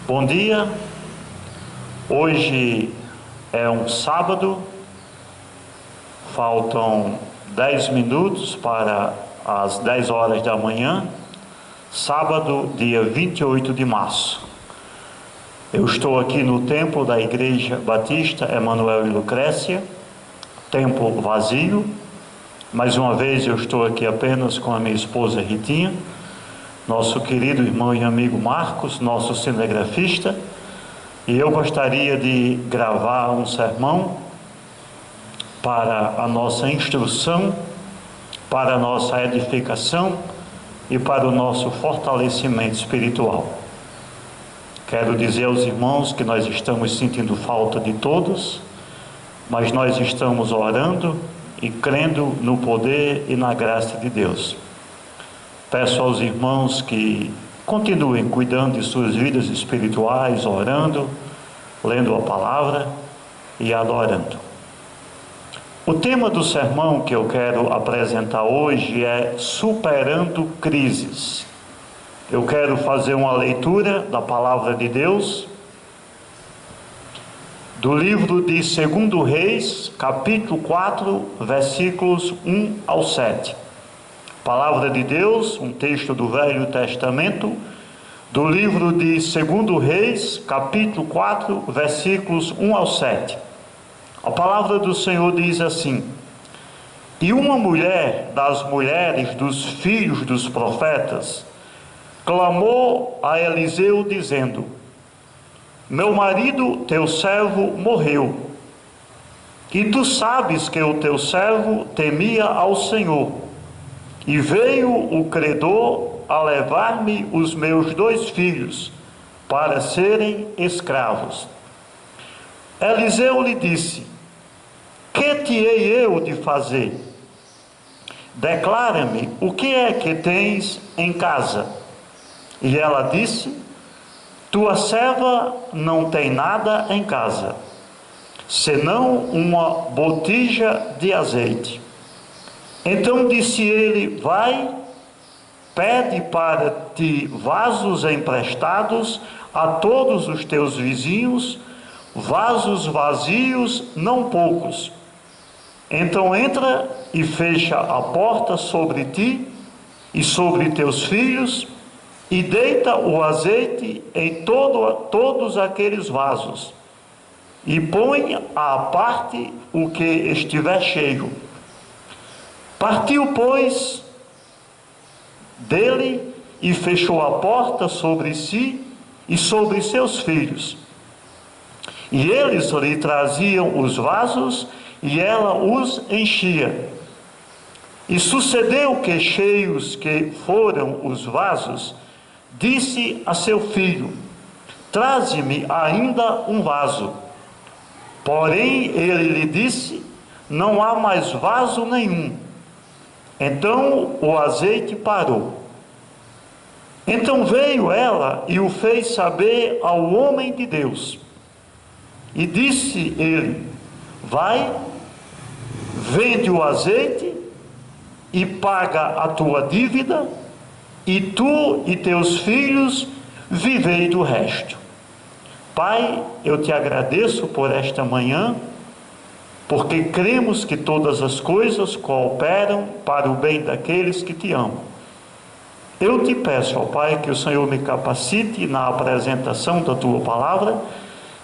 Bom dia, hoje é um sábado, faltam 10 minutos para as 10 horas da manhã, sábado, dia 28 de março. Eu estou aqui no templo da Igreja Batista Emanuel e Lucrécia, templo vazio. Mais uma vez eu estou aqui apenas com a minha esposa Ritinha, nosso querido irmão e amigo Marcos, nosso cinegrafista, e eu gostaria de gravar um sermão para a nossa instrução, para a nossa edificação e para o nosso fortalecimento espiritual. Quero dizer aos irmãos que nós estamos sentindo falta de todos, mas nós estamos orando e crendo no poder e na graça de Deus. Peço aos irmãos que continuem cuidando de suas vidas espirituais, orando, lendo a palavra e adorando. O tema do sermão que eu quero apresentar hoje é Superando Crises. Eu quero fazer uma leitura da palavra de Deus, do livro de 2 Reis, capítulo 4, versículos 1 ao 7. Palavra de Deus, um texto do Velho Testamento, do livro de 2 Reis, capítulo 4, versículos 1 ao 7. A palavra do Senhor diz assim: E uma mulher das mulheres dos filhos dos profetas clamou a Eliseu dizendo: Meu marido, teu servo, morreu, e tu sabes que o teu servo temia ao Senhor. E veio o credor a levar-me os meus 2 filhos para serem escravos. Eliseu lhe disse: Que te hei eu de fazer? Declara-me o que é que tens em casa. E ela disse: Tua serva não tem nada em casa, senão uma botija de azeite. Então disse ele: Vai, pede para ti vasos emprestados a todos os teus vizinhos, vasos vazios, não poucos. Então entra e fecha a porta sobre ti e sobre teus filhos, e deita o azeite em todos aqueles vasos, e põe à parte o que estiver cheio. Partiu, pois, dele e fechou a porta sobre si e sobre seus filhos. E eles lhe traziam os vasos e ela os enchia. E sucedeu que, cheios que foram os vasos, disse a seu filho: Traze-me ainda um vaso. Porém ele lhe disse: Não há mais vaso nenhum. Então o azeite parou. Então veio ela e o fez saber ao homem de Deus. E disse ele: Vai, vende o azeite e paga a tua dívida, e tu e teus filhos vivei do resto. Pai, eu te agradeço por esta manhã, porque cremos que todas as coisas cooperam para o bem daqueles que te amam. Eu te peço, ó Pai, que o Senhor me capacite na apresentação da tua palavra,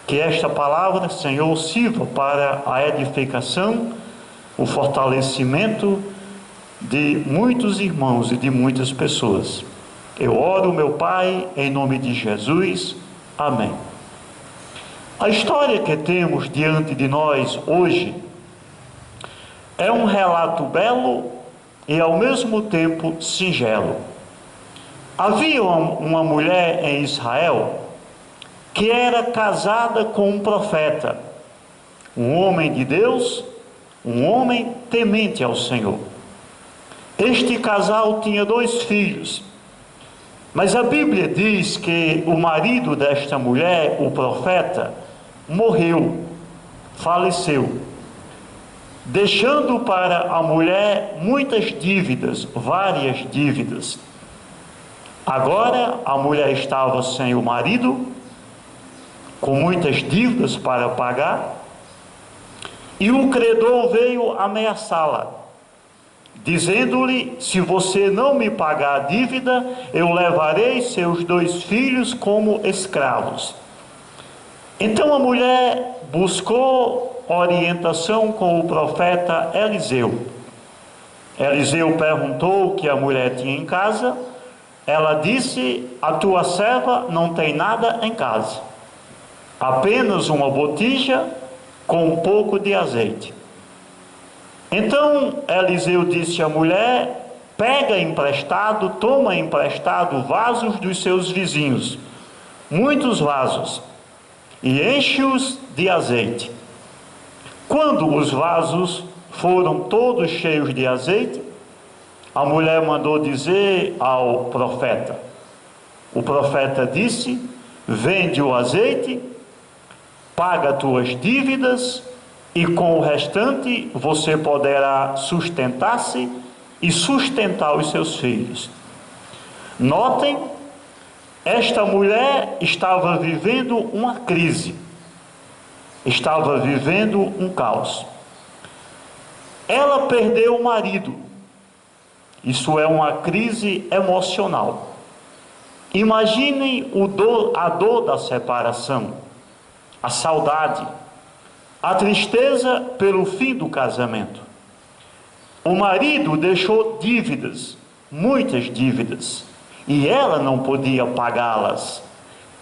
que esta palavra, Senhor, sirva para a edificação, o fortalecimento de muitos irmãos e de muitas pessoas. Eu oro, meu Pai, em nome de Jesus. Amém. A história que temos diante de nós hoje é um relato belo e ao mesmo tempo singelo. Havia uma mulher em Israel que era casada com um profeta, um homem de Deus, um homem temente ao Senhor. Este casal tinha 2 filhos, mas a Bíblia diz que o marido desta mulher, o profeta, morreu, faleceu, deixando para a mulher muitas dívidas, várias dívidas. Agora a mulher estava sem o marido com muitas dívidas para pagar, e o credor veio ameaçá-la, dizendo-lhe: se você não me pagar a dívida, eu levarei seus 2 filhos como escravos. Então a mulher buscou orientação com o profeta Eliseu. Eliseu perguntou o que a mulher tinha em casa. Ela disse: a tua serva não tem nada em casa, apenas uma botija com um pouco de azeite. Então Eliseu disse à mulher: pega emprestado, toma emprestado vasos dos seus vizinhos, muitos vasos, e enche-os de azeite. Quando os vasos foram todos cheios de azeite, a mulher mandou dizer ao profeta. O profeta disse: vende o azeite, paga tuas dívidas, e com o restante você poderá sustentar-se e sustentar os seus filhos. Notem, esta mulher estava vivendo uma crise, estava vivendo um caos. Ela perdeu o marido. Isso é uma crise emocional. Imaginem a dor da separação, a saudade, a tristeza pelo fim do casamento. O marido deixou dívidas, muitas dívidas, e ela não podia pagá-las.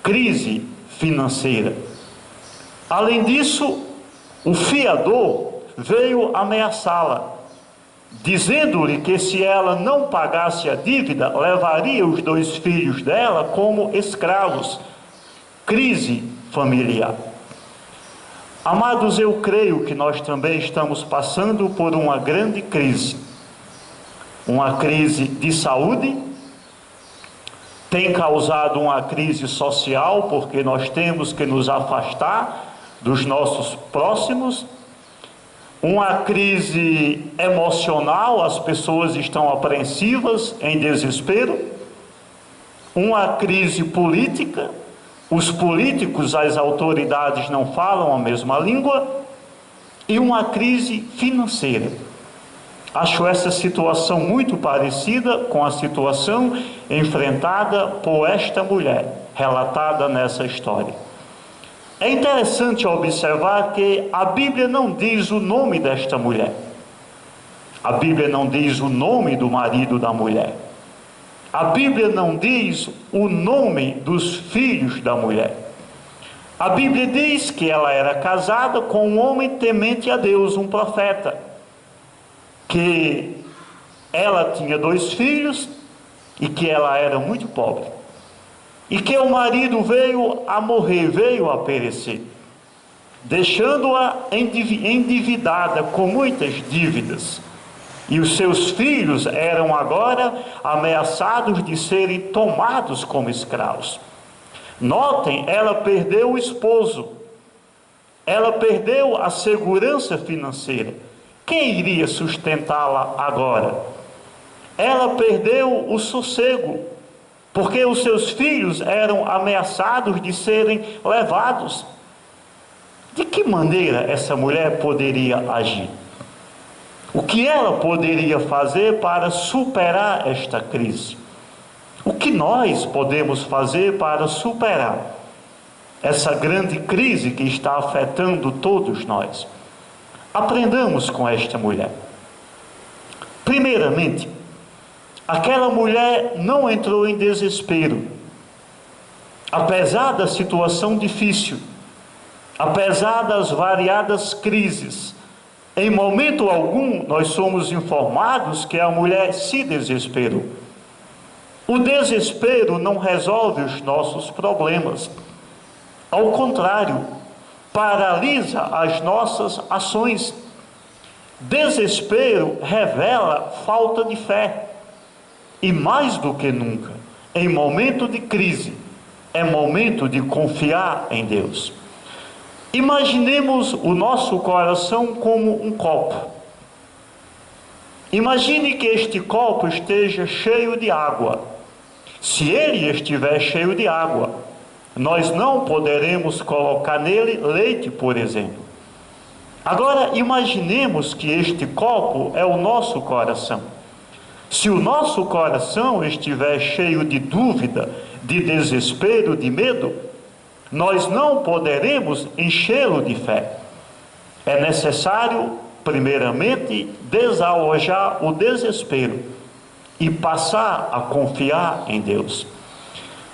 Crise financeira. Além disso, o fiador veio ameaçá-la, dizendo-lhe que se ela não pagasse a dívida, levaria os 2 filhos dela como escravos. Crise familiar. Amados, eu creio que nós também estamos passando por uma grande crise. Uma crise de saúde, tem causado uma crise social, porque nós temos que nos afastar dos nossos próximos. Uma crise emocional, as pessoas estão apreensivas, em desespero. Uma crise política, os políticos, as autoridades não falam a mesma língua. E uma crise financeira. Acho essa situação muito parecida com a situação enfrentada por esta mulher, relatada nessa história. É interessante observar que a Bíblia não diz o nome desta mulher. A Bíblia não diz o nome do marido da mulher. A Bíblia não diz o nome dos filhos da mulher. A Bíblia diz que ela era casada com um homem temente a Deus, um profeta, que ela tinha 2 filhos e que ela era muito pobre, e que o marido veio a morrer, veio a perecer, deixando-a endividada com muitas dívidas, e os seus filhos eram agora ameaçados de serem tomados como escravos. Notem, ela perdeu o esposo, ela perdeu a segurança financeira. Quem iria sustentá-la agora? Ela perdeu o sossego, porque os seus filhos eram ameaçados de serem levados. De que maneira essa mulher poderia agir? O que ela poderia fazer para superar esta crise? O que nós podemos fazer para superar essa grande crise que está afetando todos nós? Aprendamos com esta mulher. Primeiramente, aquela mulher não entrou em desespero. Apesar da situação difícil, apesar das variadas crises, em momento algum nós somos informados que a mulher se desesperou. O desespero não resolve os nossos problemas. Ao contrário, paralisa as nossas ações. Desespero revela falta de fé. E mais do que nunca, em momento de crise, é momento de confiar em Deus. Imaginemos o nosso coração como um copo. Imagine que este copo esteja cheio de água. Se ele estiver cheio de água, Nós não poderemos colocar nele leite, por exemplo. Agora, imaginemos que este copo é o nosso coração. Se o nosso coração estiver cheio de dúvida, de desespero, de medo, nós não poderemos enchê-lo de fé. É necessário, primeiramente, desalojar o desespero e passar a confiar em Deus.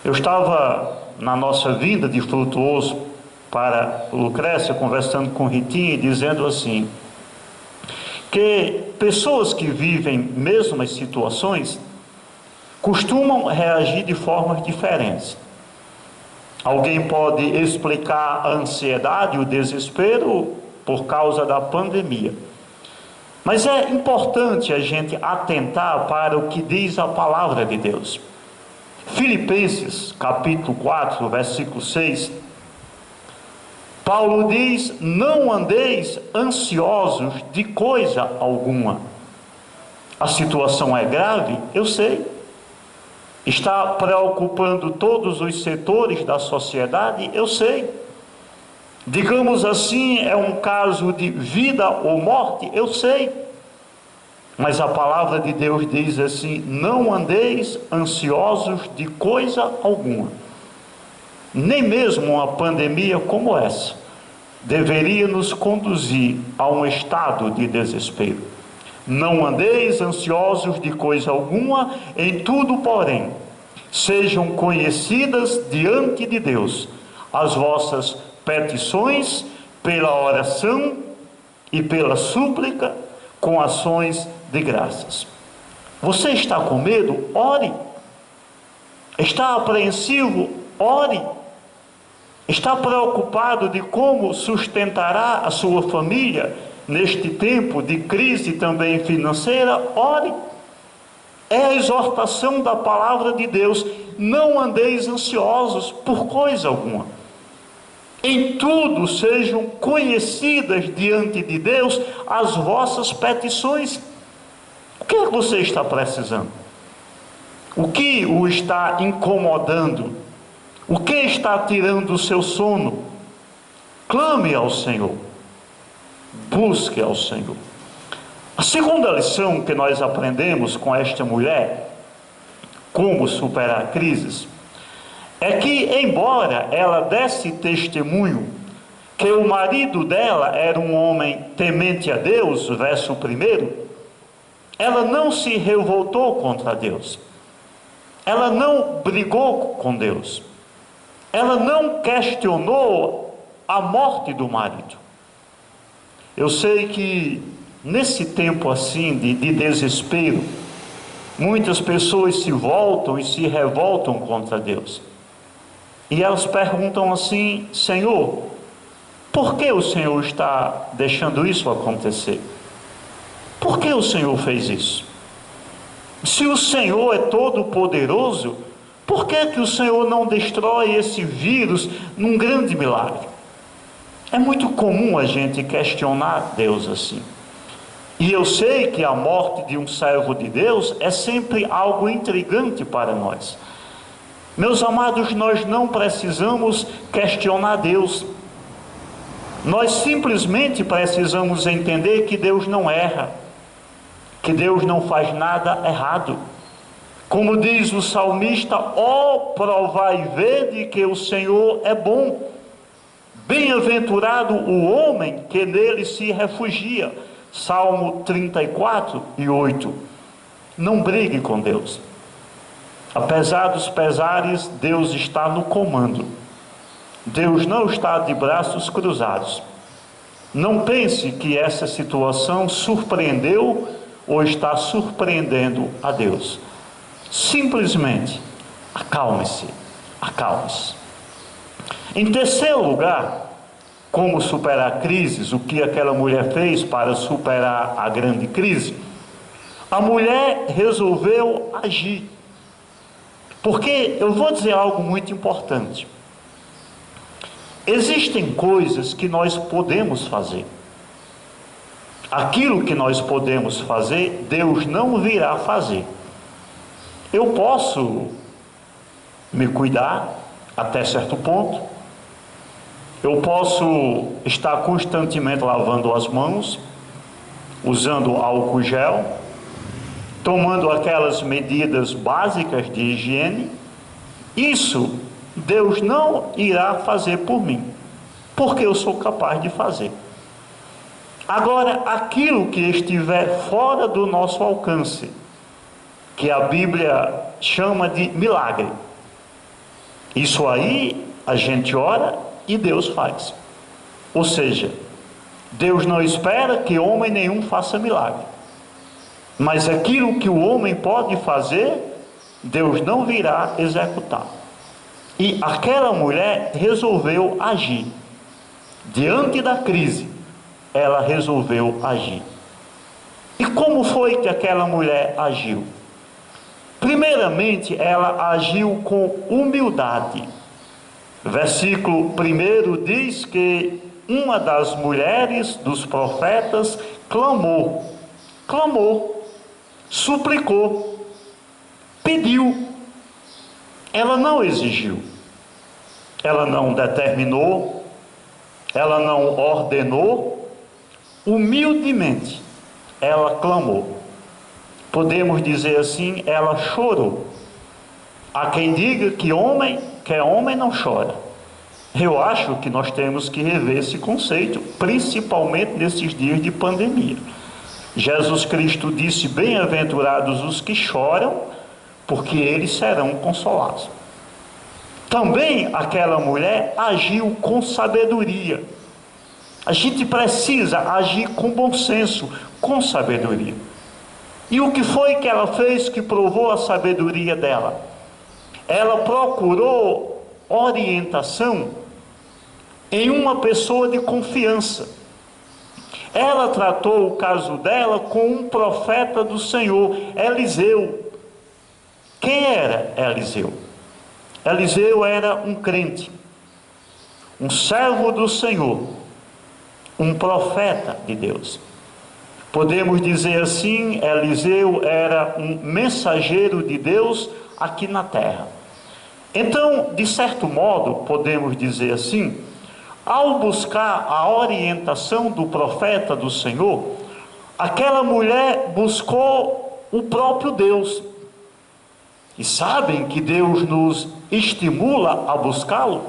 Eu estava na nossa vinda de Frutuoso para Lucrécia, conversando com Ritinha, dizendo assim, que pessoas que vivem mesmas situações costumam reagir de formas diferentes. Alguém pode explicar a ansiedade, o desespero por causa da pandemia. Mas é importante a gente atentar para o que diz a palavra de Deus. Filipenses, capítulo 4, versículo 6, Paulo diz: não andeis ansiosos de coisa alguma. A situação é grave, eu sei. Está preocupando todos os setores da sociedade, eu sei. Digamos assim, é um caso de vida ou morte, eu sei. Mas a palavra de Deus diz assim: não andeis ansiosos de coisa alguma. Nem mesmo uma pandemia como essa deveria nos conduzir a um estado de desespero. Não andeis ansiosos de coisa alguma, em tudo, porém, sejam conhecidas diante de Deus as vossas petições pela oração e pela súplica com ações de graças. Você está com medo? Ore. Está apreensivo? Ore. Está preocupado de como sustentará a sua família neste tempo de crise também financeira? Ore. É a exortação da palavra de Deus: não andeis ansiosos por coisa alguma. Em tudo sejam conhecidas diante de Deus as vossas petições. O que é que você está precisando? O que o está incomodando? O que está tirando o seu sono? Clame ao Senhor. Busque ao Senhor. A segunda lição que nós aprendemos com esta mulher, como superar crises, é que, embora ela desse testemunho que o marido dela era um homem temente a Deus, verso 1, ela não se revoltou contra Deus. Ela não brigou com Deus. Ela não questionou a morte do marido. Eu sei que nesse tempo assim de desespero, muitas pessoas se voltam e se revoltam contra Deus. E elas perguntam assim: Senhor, por que o Senhor está deixando isso acontecer? Por que o Senhor fez isso? Se o Senhor é todo poderoso, por que o Senhor não destrói esse vírus num grande milagre? É muito comum a gente questionar Deus assim. E eu sei que a morte de um servo de Deus é sempre algo intrigante para nós. Meus amados, nós não precisamos questionar Deus. Nós simplesmente precisamos entender que Deus não erra, que Deus não faz nada errado. Como diz o salmista: ó, provai e vede que o Senhor é bom. Bem-aventurado o homem que nele se refugia. Salmo 34 e 8. Não brigue com Deus. Apesar dos pesares, Deus está no comando. Deus não está de braços cruzados. Não pense que essa situação surpreendeu ou está surpreendendo a Deus. Simplesmente acalme-se, acalme-se. Em terceiro lugar, como superar crises, o que aquela mulher fez para superar a grande crise? A mulher resolveu agir. Porque eu vou dizer algo muito importante. Existem coisas que nós podemos fazer. Aquilo que nós podemos fazer, Deus não virá fazer. Eu posso me cuidar, até certo ponto. Eu posso estar constantemente lavando as mãos, usando álcool gel, tomando aquelas medidas básicas de higiene. Isso Deus não irá fazer por mim, porque eu sou capaz de fazer. Agora, aquilo que estiver fora do nosso alcance, que a Bíblia chama de milagre, isso aí a gente ora e Deus faz. Ou seja, Deus não espera que homem nenhum faça milagre, mas aquilo que o homem pode fazer, Deus não virá executar. E aquela mulher resolveu agir. Diante da crise, ela resolveu agir. E como foi que aquela mulher agiu? Primeiramente, ela agiu com humildade. Versículo 1 diz que uma das mulheres dos profetas clamou, suplicou, pediu. Ela não exigiu, ela não determinou, ela não ordenou, humildemente ela clamou. Podemos dizer assim, ela chorou. Há quem diga que homem não chora. Eu acho que nós temos que rever esse conceito, principalmente nesses dias de pandemia. Jesus Cristo disse: bem-aventurados os que choram, porque eles serão consolados. Também aquela mulher agiu com sabedoria. A gente precisa agir com bom senso, com sabedoria. E o que foi que ela fez que provou a sabedoria dela? Ela procurou orientação em uma pessoa de confiança. Ela tratou o caso dela com um profeta do Senhor, Eliseu. Quem era Eliseu? Eliseu era um crente, um servo do Senhor, um profeta de Deus. Podemos dizer assim, Eliseu era um mensageiro de Deus aqui na terra. Então, de certo modo, podemos dizer assim, ao buscar a orientação do profeta do Senhor, aquela mulher buscou o próprio Deus. E sabem que Deus nos estimula a buscá-lo?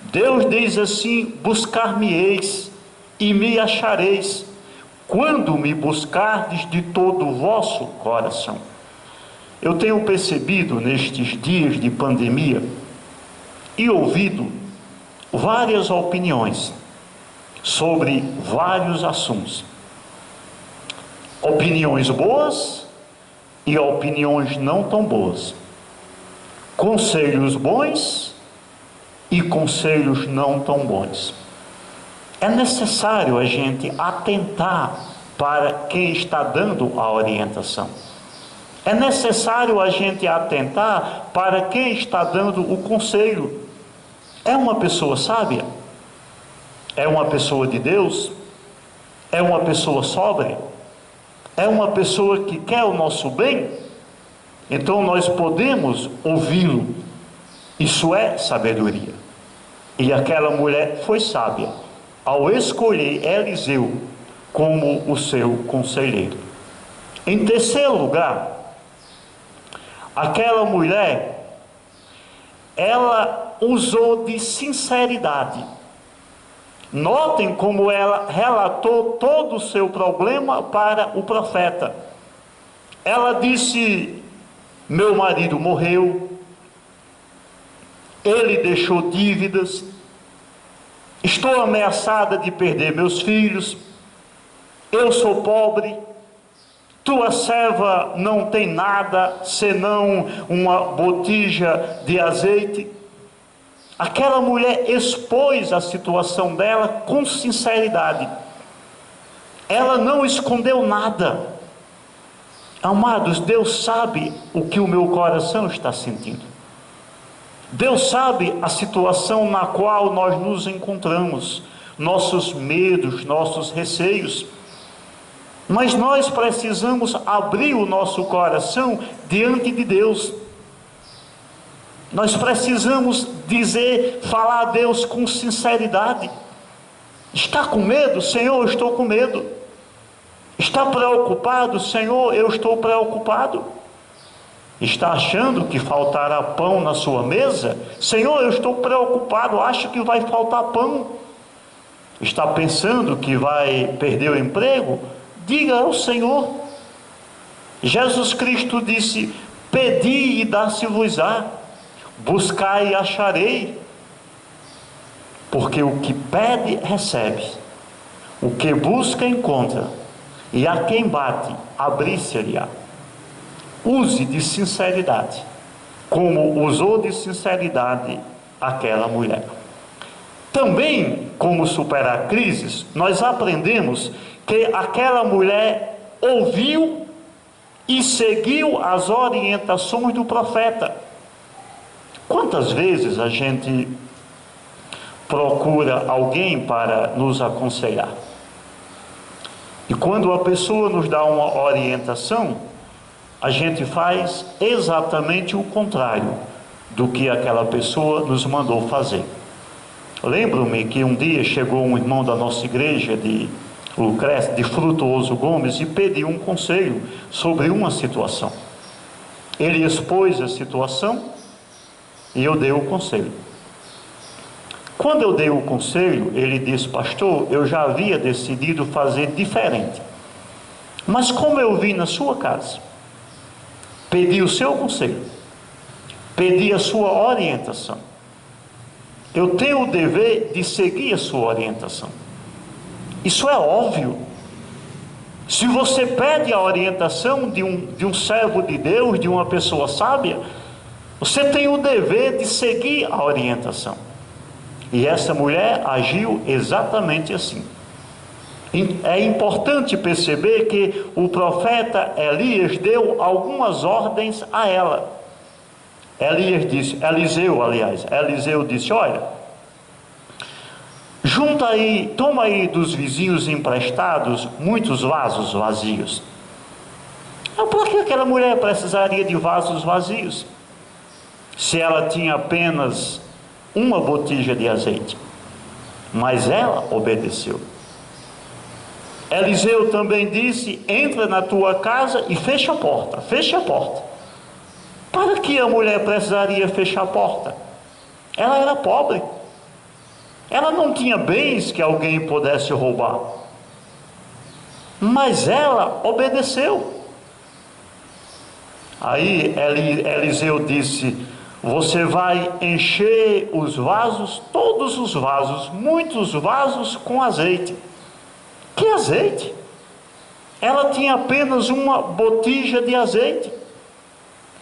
Deus diz assim: buscar-me-eis e me achareis, quando me buscardes de todo o vosso coração. Eu tenho percebido nestes dias de pandemia e ouvido várias opiniões sobre vários assuntos. Opiniões boas e opiniões não tão boas. Conselhos bons e conselhos não tão bons. É necessário a gente atentar para quem está dando a orientação. É necessário a gente atentar para quem está dando o conselho. É uma pessoa sábia? É uma pessoa de Deus? É uma pessoa sóbria? É uma pessoa que quer o nosso bem? Então nós podemos ouvi-lo. Isso é sabedoria. E aquela mulher foi sábia ao escolher Eliseu como o seu conselheiro. Em terceiro lugar, aquela mulher, ela usou de sinceridade. Notem como ela relatou todo o seu problema para o profeta. Ela disse: meu marido morreu, ele deixou dívidas, estou ameaçada de perder meus filhos, eu sou pobre, tua serva não tem nada senão uma botija de azeite. Aquela mulher expôs a situação dela com sinceridade. Ela não escondeu nada. Amados, Deus sabe o que o meu coração está sentindo. Deus sabe a situação na qual nós nos encontramos, nossos medos, nossos receios. Mas nós precisamos abrir o nosso coração diante de Deus. Nós precisamos falar a Deus com sinceridade. Está com medo? Senhor, eu estou com medo. Está preocupado? Senhor, eu estou preocupado. Está achando que faltará pão na sua mesa? Senhor, eu estou preocupado, acho que vai faltar pão. Está pensando que vai perder o emprego? Diga ao Senhor. Jesus Cristo disse: pedi e dá-se-vos-á, buscai e acharei, porque o que pede recebe, o que busca encontra, e a quem bate abrir-se-lhe-á. Use de sinceridade, como usou de sinceridade aquela mulher. Também, como superar crises, nós aprendemos que aquela mulher ouviu e seguiu as orientações do profeta. Quantas vezes a gente procura alguém para nos aconselhar? E quando a pessoa nos dá uma orientação, a gente faz exatamente o contrário do que aquela pessoa nos mandou fazer. Lembro-me que um dia chegou um irmão da nossa igreja de Lucrécia, de Frutuoso Gomes, e pediu um conselho sobre uma situação. Ele expôs a situação e eu dei o conselho. Quando eu dei o conselho, ele disse: pastor, eu já havia decidido fazer diferente, mas como eu vim na sua casa, pedi o seu conselho, pedi a sua orientação, eu tenho o dever de seguir a sua orientação. Isso é óbvio. Se você pede a orientação de um servo de Deus, de uma pessoa sábia, você tem o dever de seguir a orientação. E essa mulher agiu exatamente assim. É importante perceber que o profeta Elias deu algumas ordens a ela. Eliseu disse: olha, junta aí, toma aí dos vizinhos emprestados muitos vasos vazios. Por que aquela mulher precisaria de vasos vazios, se ela tinha apenas uma botija de azeite? Mas ela obedeceu. Eliseu também disse: entra na tua casa e fecha a porta. Fecha a porta. Para que a mulher precisaria fechar a porta? Ela era pobre. Ela não tinha bens que alguém pudesse roubar. Mas ela obedeceu. Aí Eliseu disse: você vai encher os vasos, todos os vasos, muitos vasos, com azeite. Que azeite? Ela tinha apenas uma botija de azeite.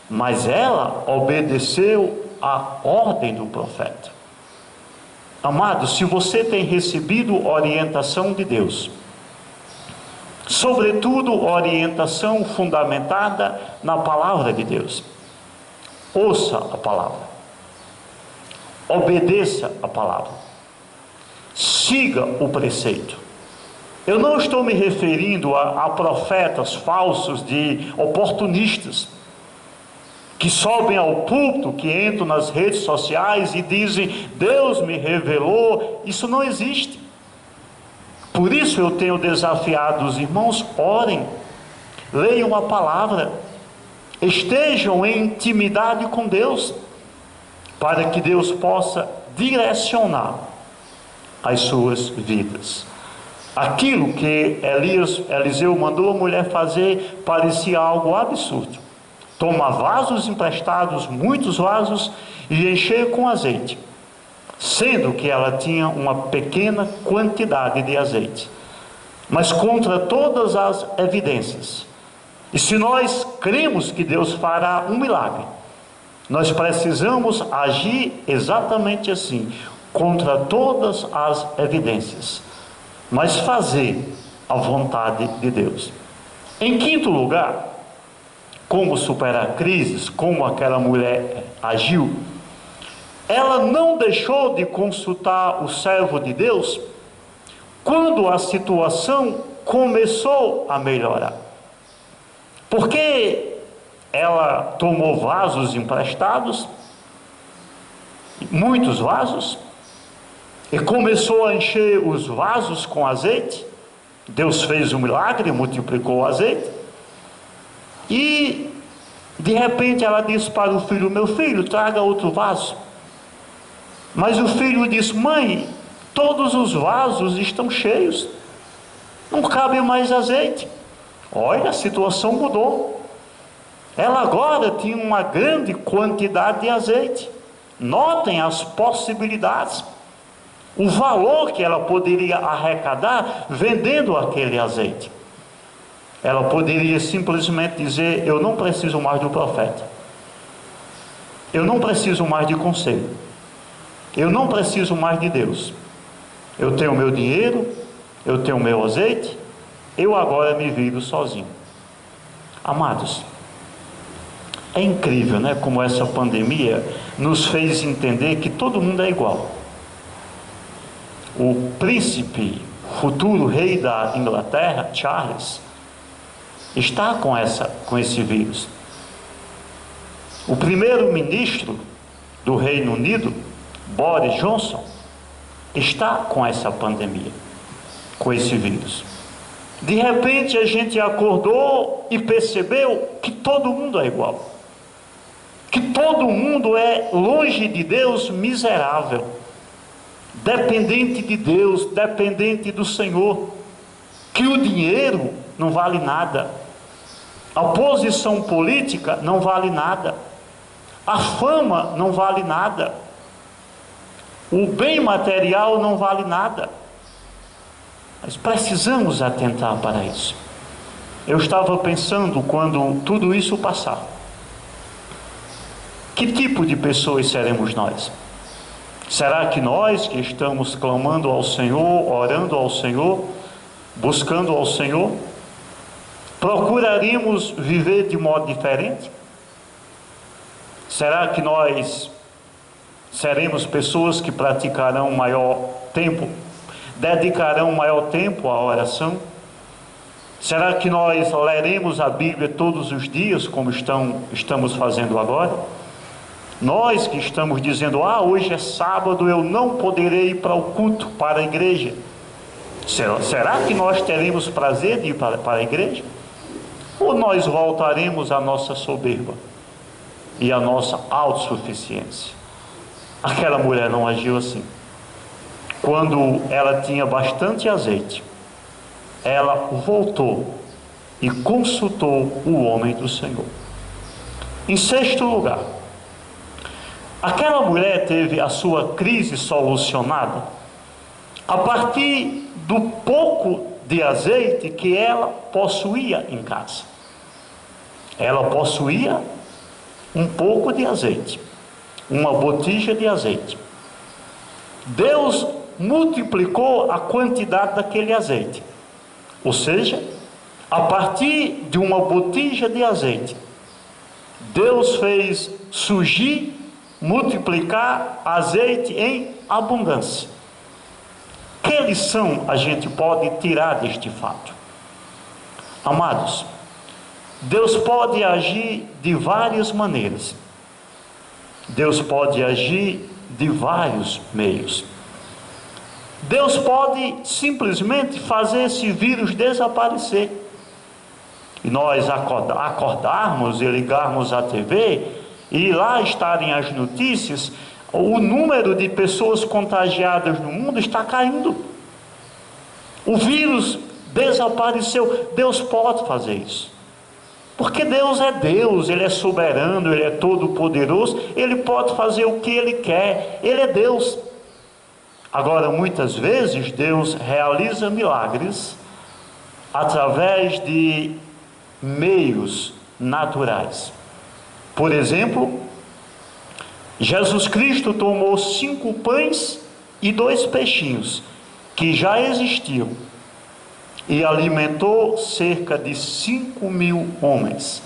Mas ela obedeceu à ordem do profeta. Amado, se você tem recebido orientação de Deus, sobretudo orientação fundamentada na palavra de Deus, ouça a palavra, obedeça a palavra, siga o preceito. Eu não estou me referindo a profetas falsos, de oportunistas, que sobem ao púlpito, que entram nas redes sociais e dizem: Deus me revelou. Isso não existe. Por isso eu tenho desafiado os irmãos: orem, leiam a palavra, estejam em intimidade com Deus, para que Deus possa direcionar as suas vidas. Aquilo que Eliseu mandou a mulher fazer parecia algo absurdo: tomar vasos emprestados, muitos vasos, e encher com azeite, sendo que ela tinha uma pequena quantidade de azeite, mas contra todas as evidências. E se nós cremos que Deus fará um milagre, nós precisamos agir exatamente assim, contra todas as evidências, mas fazer a vontade de Deus. Em quinto lugar, como superar crises, como aquela mulher agiu, ela não deixou de consultar o servo de Deus quando a situação começou a melhorar. Porque ela tomou vasos emprestados, muitos vasos, e começou a encher os vasos com azeite. Deus fez um milagre, multiplicou o azeite, e de repente ela disse para o filho: meu filho, traga outro vaso. Mas o filho disse: mãe, todos os vasos estão cheios, não cabe mais azeite. Olha, a situação mudou. Ela agora tinha uma grande quantidade de azeite. Notem as possibilidades, o valor que ela poderia arrecadar vendendo aquele azeite. Ela poderia simplesmente dizer: eu não preciso mais do profeta, eu não preciso mais de conselho, eu não preciso mais de Deus. Eu tenho meu dinheiro, eu tenho meu azeite, eu agora me viro sozinho. Amados, é incrível, né, como essa pandemia nos fez entender que todo mundo é igual. O príncipe, futuro rei da Inglaterra, Charles, está com esse vírus. O primeiro-ministro do Reino Unido, Boris Johnson, está com essa pandemia, com esse vírus. De repente a gente acordou e percebeu que todo mundo é igual, que todo mundo é longe de Deus, miserável, dependente de Deus, dependente do Senhor, que o dinheiro não vale nada, a posição política não vale nada, a fama não vale nada, o bem material não vale nada. Mas precisamos atentar para isso. Eu estava pensando, quando tudo isso passar, que tipo de pessoas seremos nós? Será que nós que estamos clamando ao Senhor, orando ao Senhor, buscando ao Senhor, procuraríamos viver de modo diferente? Será que nós seremos pessoas que praticarão maior tempo, dedicarão maior tempo à oração? Será que nós leremos a Bíblia todos os dias, como estamos fazendo agora? Nós que estamos dizendo: hoje é sábado, eu não poderei ir para o culto, para a igreja. Será que nós teremos prazer de ir para a igreja? Ou nós voltaremos à nossa soberba e à nossa autossuficiência? Aquela mulher não agiu assim. Quando ela tinha bastante azeite, ela voltou e consultou o homem do Senhor. Em sexto lugar, aquela mulher teve a sua crise solucionada a partir do pouco de azeite que ela possuía em casa. Ela possuía um pouco de azeite, uma botija de azeite. Deus multiplicou a quantidade daquele azeite, ou seja, a partir de uma botija de azeite, Deus fez surgir, multiplicar azeite em abundância. Que lição a gente pode tirar deste fato? Amados, Deus pode agir de várias maneiras. Deus pode agir de vários meios. Deus pode simplesmente fazer esse vírus desaparecer. E nós acordarmos e ligarmos a TV e lá estarem as notícias, o número de pessoas contagiadas no mundo está caindo. O vírus desapareceu. Deus pode fazer isso. Porque Deus é Deus, Ele é soberano, Ele é todo-poderoso, Ele pode fazer o que Ele quer, Ele é Deus. Agora, muitas vezes, Deus realiza milagres através de meios naturais. Por exemplo, Jesus Cristo tomou 5 pães e 2 peixinhos, que já existiam, e alimentou cerca de 5.000 homens.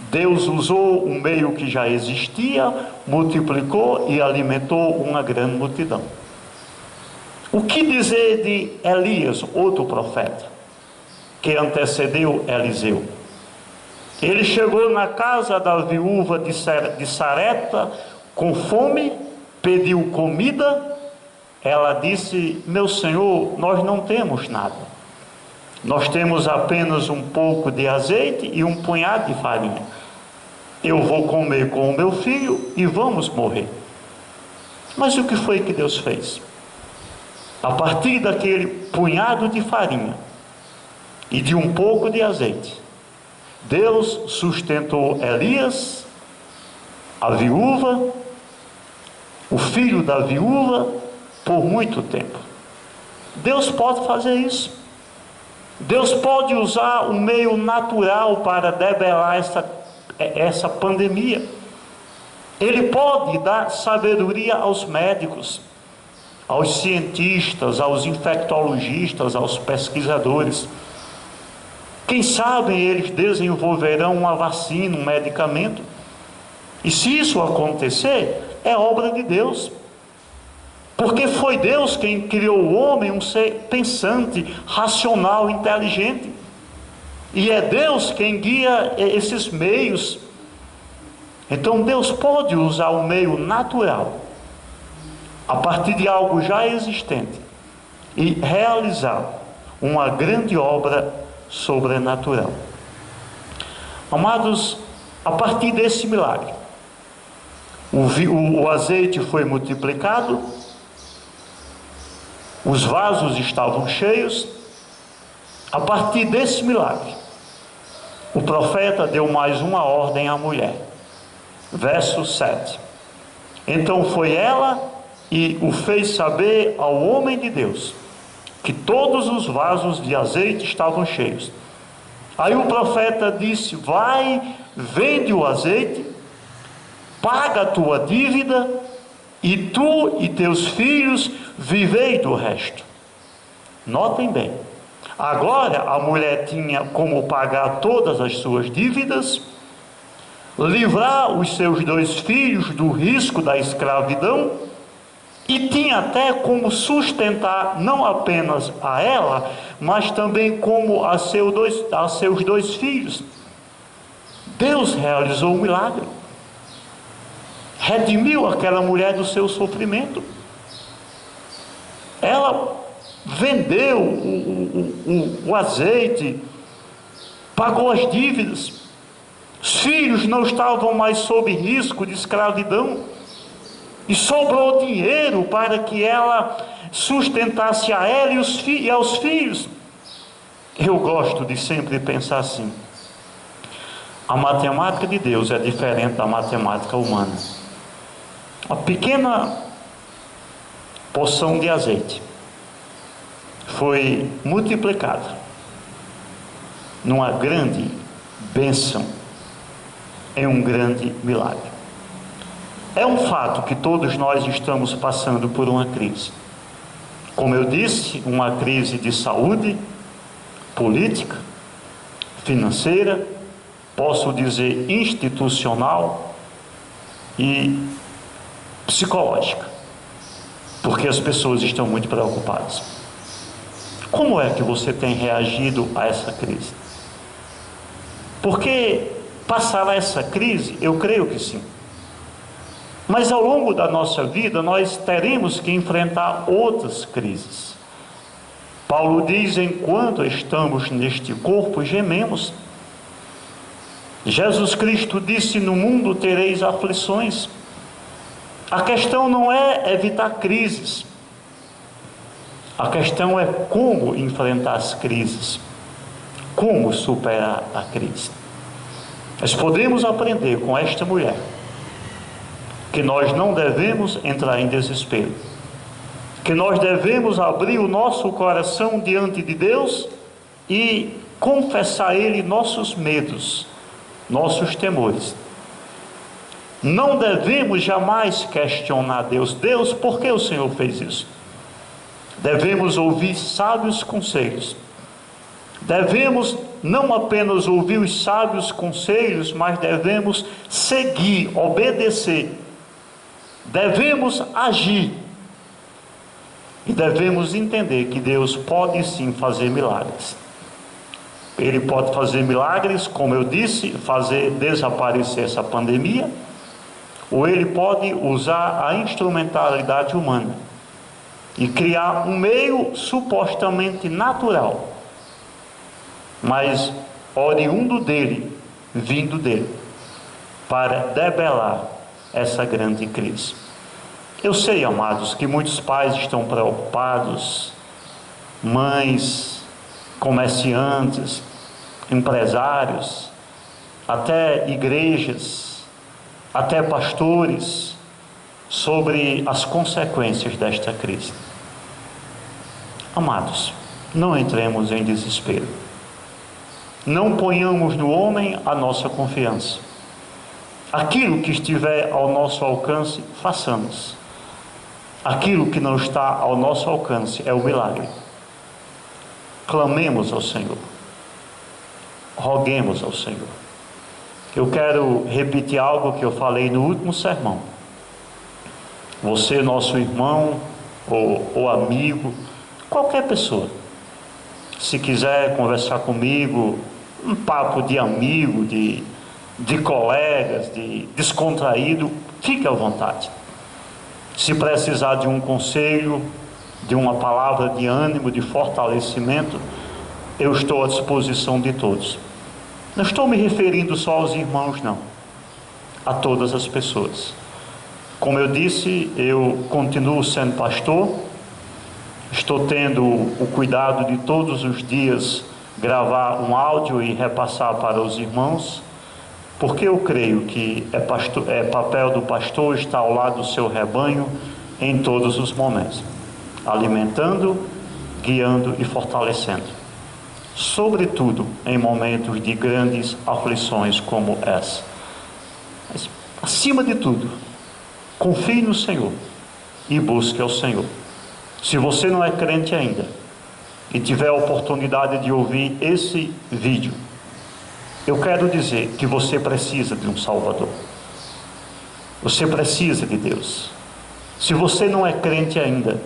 Deus usou um meio que já existia, multiplicou e alimentou uma grande multidão. O que dizer de Elias, outro profeta, que antecedeu Eliseu? Ele chegou na casa da viúva de Sarepta com fome pediu comida, ela disse: meu senhor, nós não temos nada. Nós temos apenas um pouco de azeite e um punhado de farinha. Eu vou comer com o meu filho e vamos morrer. Mas o que foi que Deus fez? A partir daquele punhado de farinha e de um pouco de azeite, Deus sustentou Elias, a viúva, o filho da viúva, por muito tempo. Deus pode fazer isso. Deus pode usar um meio natural para debelar essa pandemia. Ele pode dar sabedoria aos médicos, aos cientistas, aos infectologistas, aos pesquisadores. Quem sabe eles desenvolverão uma vacina, um medicamento. E se isso acontecer, é obra de Deus. Porque foi Deus quem criou o homem, um ser pensante, racional, inteligente. E é Deus quem guia esses meios. Então Deus pode usar o meio natural, a partir de algo já existente, e realizar uma grande obra sobrenatural. Amados, a partir desse milagre, o azeite foi multiplicado, os vasos estavam cheios. A partir desse milagre, o profeta deu mais uma ordem à mulher. Verso 7. Então foi ela e o fez saber ao homem de Deus que todos os vasos de azeite estavam cheios. Aí o profeta disse: vai, vende o azeite, paga a tua dívida, e tu e teus filhos vivei do resto. Notem bem, agora a mulher tinha como pagar todas as suas dívidas, livrar os seus 2 filhos do risco da escravidão, e tinha até como sustentar não apenas a ela, mas também como a seus 2 filhos. Deus realizou um milagre, redimiu aquela mulher do seu sofrimento. Ela vendeu o azeite, pagou as dívidas. Os filhos não estavam mais sob risco de escravidão, e sobrou dinheiro para que ela sustentasse a ela e aos filhos. Eu gosto de sempre pensar assim: a matemática de Deus é diferente da matemática humana. A pequena porção de azeite foi multiplicada numa grande bênção, em um grande milagre. É um fato que todos nós estamos passando por uma crise. Como eu disse, uma crise de saúde, política, financeira, posso dizer institucional e psicológica, porque as pessoas estão muito preocupadas. Como é que você tem reagido a essa crise? Porque passará essa crise? Eu creio que sim. Mas ao longo da nossa vida nós teremos que enfrentar outras crises. Paulo diz: enquanto estamos neste corpo, gememos. Jesus Cristo disse: no mundo tereis aflições. A questão não é evitar crises. A questão é como enfrentar as crises, como superar a crise. Nós podemos aprender com esta mulher que nós não devemos entrar em desespero, que nós devemos abrir o nosso coração diante de Deus e confessar a Ele nossos medos, nossos temores. Não devemos jamais questionar Deus: Deus, por que o Senhor fez isso? Devemos ouvir sábios conselhos. Devemos não apenas ouvir os sábios conselhos, mas devemos seguir, obedecer. Devemos agir. E devemos entender que Deus pode sim fazer milagres. Ele pode fazer milagres, como eu disse, fazer desaparecer essa pandemia. ou ele pode usar a instrumentalidade humana e criar um meio supostamente natural, mas oriundo dele, vindo dele, para debelar essa grande crise. Eu sei, amados, que muitos pais estão preocupados, mães, comerciantes, empresários, até igrejas, até pastores, sobre as consequências desta crise. Amados, não entremos em desespero. Não ponhamos no homem a nossa confiança. Aquilo que estiver ao nosso alcance, façamos. Aquilo que não está ao nosso alcance é o milagre. Clamemos ao Senhor. Roguemos ao Senhor. Eu quero repetir algo que eu falei no último sermão. Você, nosso irmão ou amigo, qualquer pessoa, se quiser conversar comigo, um papo de amigo, de colegas, de descontraído, fique à vontade. Se precisar de um conselho, de uma palavra de ânimo, de fortalecimento, eu estou à disposição de todos. Não estou me referindo só aos irmãos, não. A todas as pessoas. Como eu disse, eu continuo sendo pastor. Estou tendo o cuidado de todos os dias gravar um áudio e repassar para os irmãos, porque eu creio que é papel do pastor estar ao lado do seu rebanho em todos os momentos, alimentando, guiando e fortalecendo, sobretudo em momentos de grandes aflições como essa. Mas, acima de tudo, confie no Senhor e busque ao Senhor. Se você não é crente ainda e tiver a oportunidade de ouvir esse vídeo, eu quero dizer que você precisa de um Salvador. Você precisa de Deus. Se você não é crente ainda,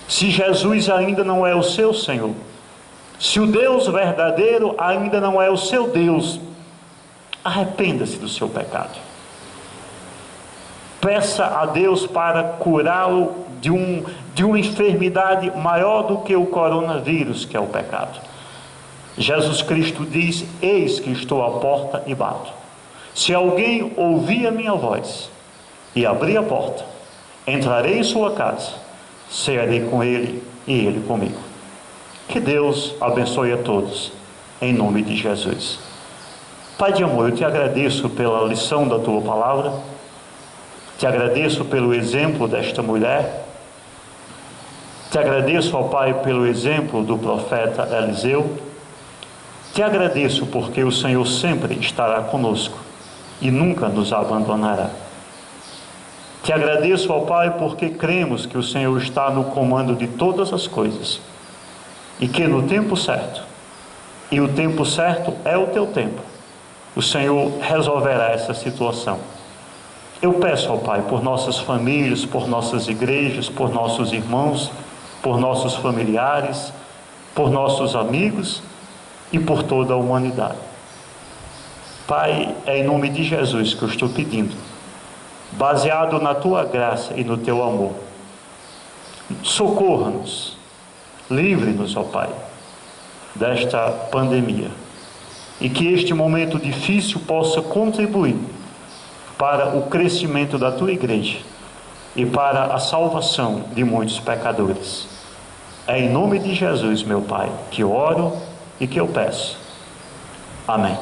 se Jesus ainda não é o seu Senhor, se o Deus verdadeiro ainda não é o seu Deus, arrependa-se do seu pecado. Peça a Deus para curá-lo de uma enfermidade maior do que o coronavírus, que é o pecado. Jesus Cristo diz: eis que estou à porta e bato. Se alguém ouvir a minha voz e abrir a porta, entrarei em sua casa, cearei com ele e ele comigo. Que Deus abençoe a todos, em nome de Jesus. Pai de amor, eu te agradeço pela lição da tua palavra, te agradeço pelo exemplo desta mulher, te agradeço, ó Pai, pelo exemplo do profeta Eliseu, te agradeço porque o Senhor sempre estará conosco e nunca nos abandonará. Te agradeço, ó Pai, porque cremos que o Senhor está no comando de todas as coisas e que no tempo certo, e o tempo certo é o teu tempo, o Senhor resolverá essa situação. Eu peço, ó Pai, por nossas famílias, por nossas igrejas, por nossos irmãos, por nossos familiares, por nossos amigos e por toda a humanidade. Pai, é em nome de Jesus que eu estou pedindo, baseado na tua graça e no teu amor. Socorra-nos, livre-nos, ó Pai, desta pandemia, e que este momento difícil possa contribuir para o crescimento da tua igreja e para a salvação de muitos pecadores. É em nome de Jesus, meu Pai, que oro e que eu peço. Amém.